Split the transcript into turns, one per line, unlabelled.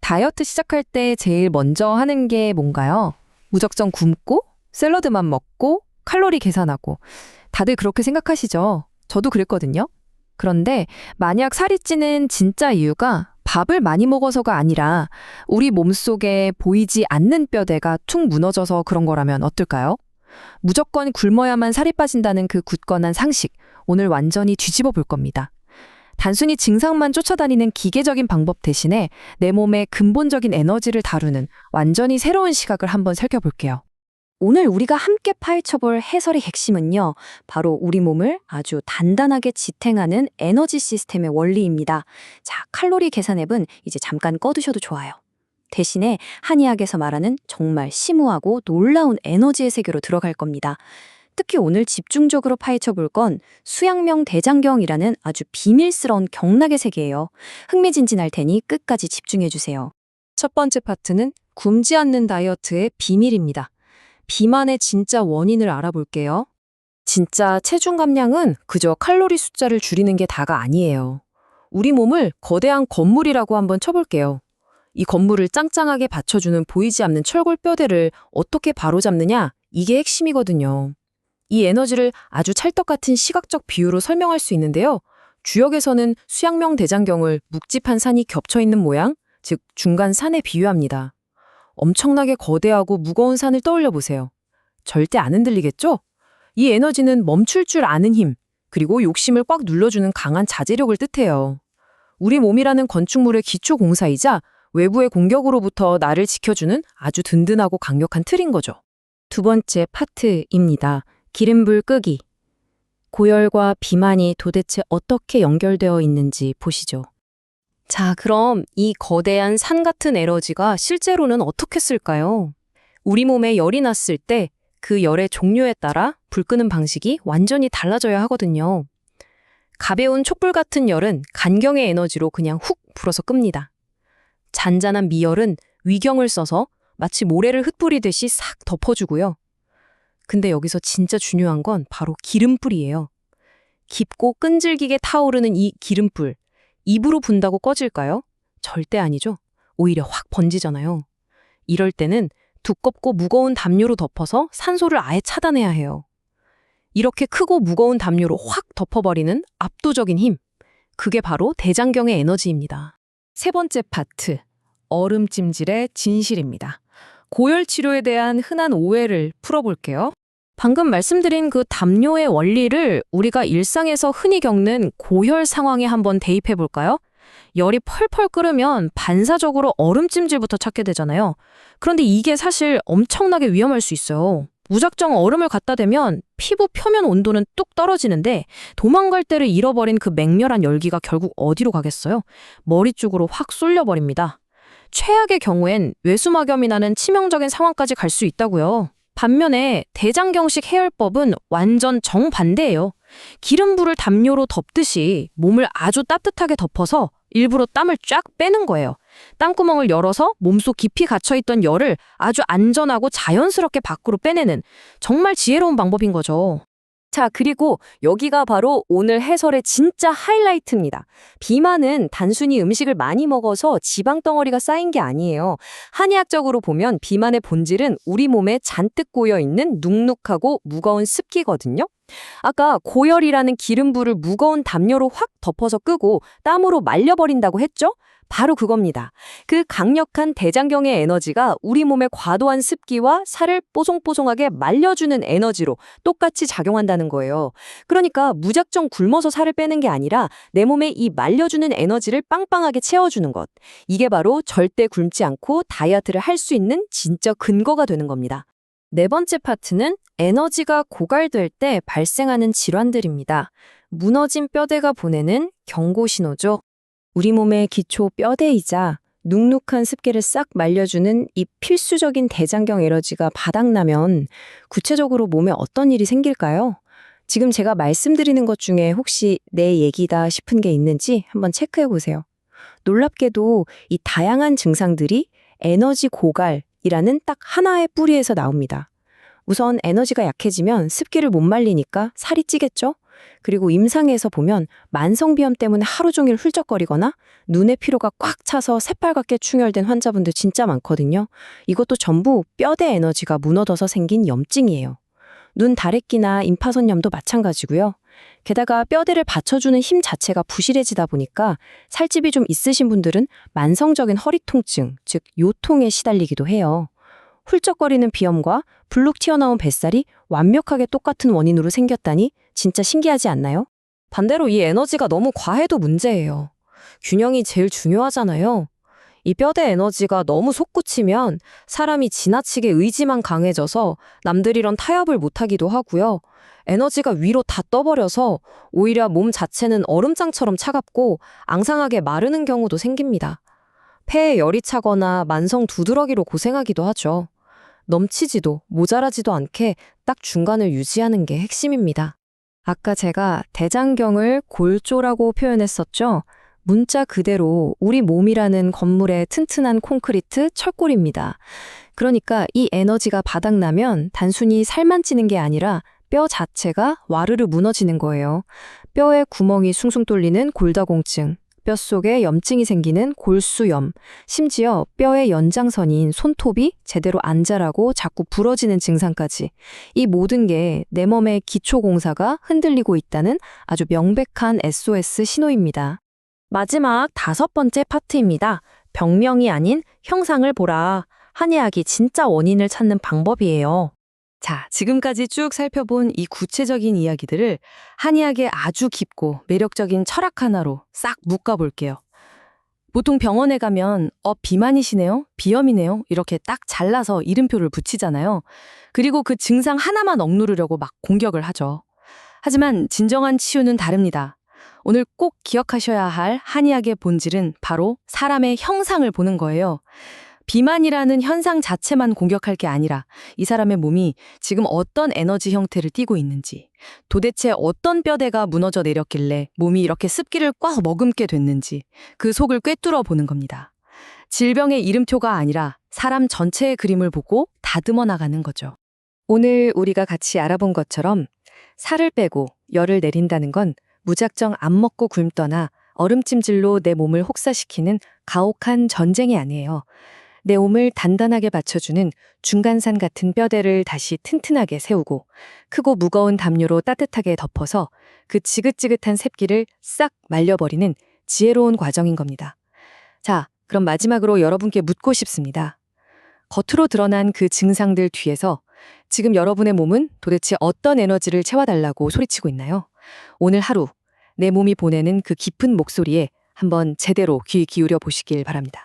다이어트 시작할 때 제일 먼저 하는 게 뭔가요? 무작정 굶고 샐러드만 먹고 칼로리 계산하고 다들 그렇게 생각하시죠? 저도 그랬거든요. 그런데 만약 살이 찌는 진짜 이유가 밥을 많이 먹어서가 아니라 우리 몸속에 보이지 않는 뼈대가 툭 무너져서 그런 거라면 어떨까요? 무조건 굶어야만 살이 빠진다는 그 굳건한 상식, 오늘 완전히 뒤집어 볼 겁니다. 단순히 증상만 쫓아다니는 기계적인 방법 대신에 내 몸의 근본적인 에너지를 다루는 완전히 새로운 시각을 한번 살펴볼게요.
오늘 우리가 함께 파헤쳐볼 해설의 핵심은요, 바로 우리 몸을 아주 단단하게 지탱하는 에너지 시스템의 원리입니다. 자, 칼로리 계산 앱은 이제 잠깐 꺼두셔도 좋아요. 대신에 한의학에서 말하는 정말 심오하고 놀라운 에너지의 세계로 들어갈 겁니다. 특히 오늘 집중적으로 파헤쳐볼 건 수양명 대장경이라는 아주 비밀스러운 경락의 세계예요. 흥미진진할 테니 끝까지 집중해주세요.
첫 번째 파트는 굶지 않는 다이어트의 비밀입니다. 비만의 진짜 원인을 알아볼게요. 진짜 체중 감량은 그저 칼로리 숫자를 줄이는 게 다가 아니에요. 우리 몸을 거대한 건물이라고 한번 쳐볼게요. 이 건물을 짱짱하게 받쳐주는 보이지 않는 철골 뼈대를 어떻게 바로잡느냐, 이게 핵심이거든요. 이 에너지를 아주 찰떡 같은 시각적 비유로 설명할 수 있는데요. 주역에서는 수양명 대장경을 묵직한 산이 겹쳐 있는 모양, 즉 중간 산에 비유합니다. 엄청나게 거대하고 무거운 산을 떠올려 보세요. 절대 안 흔들리겠죠? 이 에너지는 멈출 줄 아는 힘, 그리고 욕심을 꽉 눌러주는 강한 자제력을 뜻해요. 우리 몸이라는 건축물의 기초 공사이자 외부의 공격으로부터 나를 지켜주는 아주 든든하고 강력한 틀인 거죠. 두 번째 파트입니다. 기름불 끄기. 고열과 비만이 도대체 어떻게 연결되어 있는지 보시죠. 자, 그럼 이 거대한 산 같은 에너지가 실제로는 어떻게 쓸까요? 우리 몸에 열이 났을 때 그 열의 종류에 따라 불 끄는 방식이 완전히 달라져야 하거든요. 가벼운 촛불 같은 열은 간경의 에너지로 그냥 훅 불어서 끕니다. 잔잔한 미열은 위경을 써서 마치 모래를 흩뿌리듯이 싹 덮어주고요. 근데 여기서 진짜 중요한 건 바로 기름불이에요. 깊고 끈질기게 타오르는 이 기름불, 입으로 분다고 꺼질까요? 절대 아니죠. 오히려 확 번지잖아요. 이럴 때는 두껍고 무거운 담요로 덮어서 산소를 아예 차단해야 해요. 이렇게 크고 무거운 담요로 확 덮어버리는 압도적인 힘, 그게 바로 대장경의 에너지입니다. 세 번째 파트, 얼음찜질의 진실입니다. 고열 치료에 대한 흔한 오해를 풀어볼게요. 방금 말씀드린 그 담요의 원리를 우리가 일상에서 흔히 겪는 고열 상황에 한번 대입해 볼까요? 열이 펄펄 끓으면 반사적으로 얼음찜질부터 찾게 되잖아요. 그런데 이게 사실 엄청나게 위험할 수 있어요. 무작정 얼음을 갖다 대면 피부 표면 온도는 뚝 떨어지는데 도망갈 데를 잃어버린 그 맹렬한 열기가 결국 어디로 가겠어요? 머리 쪽으로 확 쏠려버립니다. 최악의 경우엔 외수막염이 나는 치명적인 상황까지 갈 수 있다고요. 반면에 대장경식 해열법은 완전 정반대예요. 기름불을 담요로 덮듯이 몸을 아주 따뜻하게 덮어서 일부러 땀을 쫙 빼는 거예요. 땀구멍을 열어서 몸속 깊이 갇혀있던 열을 아주 안전하고 자연스럽게 밖으로 빼내는 정말 지혜로운 방법인 거죠.
자, 그리고 여기가 바로 오늘 해설의 진짜 하이라이트입니다. 비만은 단순히 음식을 많이 먹어서 지방 덩어리가 쌓인 게 아니에요. 한의학적으로 보면 비만의 본질은 우리 몸에 잔뜩 고여있는 눅눅하고 무거운 습기거든요. 아까 고열이라는 기름불을 무거운 담요로 확 덮어서 끄고 땀으로 말려버린다고 했죠? 바로 그겁니다. 그 강력한 대장경의 에너지가 우리 몸의 과도한 습기와 살을 뽀송뽀송하게 말려주는 에너지로 똑같이 작용한다는 거예요. 그러니까 무작정 굶어서 살을 빼는 게 아니라 내 몸에 이 말려주는 에너지를 빵빵하게 채워주는 것. 이게 바로 절대 굶지 않고 다이어트를 할 수 있는 진짜 근거가 되는 겁니다.
네 번째 파트는 에너지가 고갈될 때 발생하는 질환들입니다. 무너진 뼈대가 보내는 경고 신호죠.
우리 몸의 기초 뼈대이자 눅눅한 습기를 싹 말려주는 이 필수적인 대장경 에너지가 바닥나면 구체적으로 몸에 어떤 일이 생길까요? 지금 제가 말씀드리는 것 중에 혹시 내 얘기다 싶은 게 있는지 한번 체크해 보세요. 놀랍게도 이 다양한 증상들이 에너지 고갈이라는 딱 하나의 뿌리에서 나옵니다. 우선 에너지가 약해지면 습기를 못 말리니까 살이 찌겠죠?
그리고 임상에서 보면 만성비염 때문에 하루 종일 훌쩍거리거나 눈의 피로가 꽉 차서 새빨갛게 충혈된 환자분들 진짜 많거든요. 이것도 전부 뼈대 에너지가 무너져서 생긴 염증이에요. 눈 다래끼나 임파선염도 마찬가지고요. 게다가 뼈대를 받쳐주는 힘 자체가 부실해지다 보니까 살집이 좀 있으신 분들은 만성적인 허리 통증, 즉 요통에 시달리기도 해요. 훌쩍거리는 비염과 불룩 튀어나온 뱃살이 완벽하게 똑같은 원인으로 생겼다니 진짜 신기하지 않나요?
반대로 이 에너지가 너무 과해도 문제예요. 균형이 제일 중요하잖아요. 이 뼈대 에너지가 너무 솟구치면 사람이 지나치게 의지만 강해져서 남들이런 타협을 못하기도 하고요. 에너지가 위로 다 떠버려서 오히려 몸 자체는 얼음장처럼 차갑고 앙상하게 마르는 경우도 생깁니다. 폐에 열이 차거나 만성 두드러기로 고생하기도 하죠. 넘치지도 모자라지도 않게 딱 중간을 유지하는 게 핵심입니다.
아까 제가 대장경을 골조라고 표현했었죠? 문자 그대로 우리 몸이라는 건물의 튼튼한 콘크리트 철골입니다. 그러니까 이 에너지가 바닥나면 단순히 살만 찌는 게 아니라 뼈 자체가 와르르 무너지는 거예요. 뼈에 구멍이 숭숭 뚫리는 골다공증, 뼛속에 염증이 생기는 골수염, 심지어 뼈의 연장선인 손톱이 제대로 안 자라고 자꾸 부러지는 증상까지 이 모든 게 내 몸의 기초공사가 흔들리고 있다는 아주 명백한 SOS 신호입니다.
마지막 5번째 파트입니다. 병명이 아닌 형상을 보라. 한의학이 진짜 원인을 찾는 방법이에요.
자, 지금까지 쭉 살펴본 이 구체적인 이야기들을 한의학의 아주 깊고 매력적인 철학 하나로 싹 묶어볼게요. 보통 병원에 가면 비만이시네요? 비염이네요? 이렇게 딱 잘라서 이름표를 붙이잖아요. 그리고 그 증상 하나만 억누르려고 막 공격을 하죠. 하지만 진정한 치유는 다릅니다. 오늘 꼭 기억하셔야 할 한의학의 본질은 바로 사람의 형상을 보는 거예요. 비만이라는 현상 자체만 공격할 게 아니라 이 사람의 몸이 지금 어떤 에너지 형태를 띠고 있는지, 도대체 어떤 뼈대가 무너져 내렸길래 몸이 이렇게 습기를 꽉 머금게 됐는지 그 속을 꿰뚫어 보는 겁니다. 질병의 이름표가 아니라 사람 전체의 그림을 보고 다듬어 나가는 거죠. 오늘 우리가 같이 알아본 것처럼 살을 빼고 열을 내린다는 건 무작정 안 먹고 굶거나 얼음찜질로 내 몸을 혹사시키는 가혹한 전쟁이 아니에요. 내 몸을 단단하게 받쳐주는 중간산 같은 뼈대를 다시 튼튼하게 세우고 크고 무거운 담요로 따뜻하게 덮어서 그 지긋지긋한 습기를 싹 말려버리는 지혜로운 과정인 겁니다. 자, 그럼 마지막으로 여러분께 묻고 싶습니다. 겉으로 드러난 그 증상들 뒤에서 지금 여러분의 몸은 도대체 어떤 에너지를 채워달라고 소리치고 있나요? 오늘 하루 내 몸이 보내는 그 깊은 목소리에 한번 제대로 귀 기울여 보시길 바랍니다.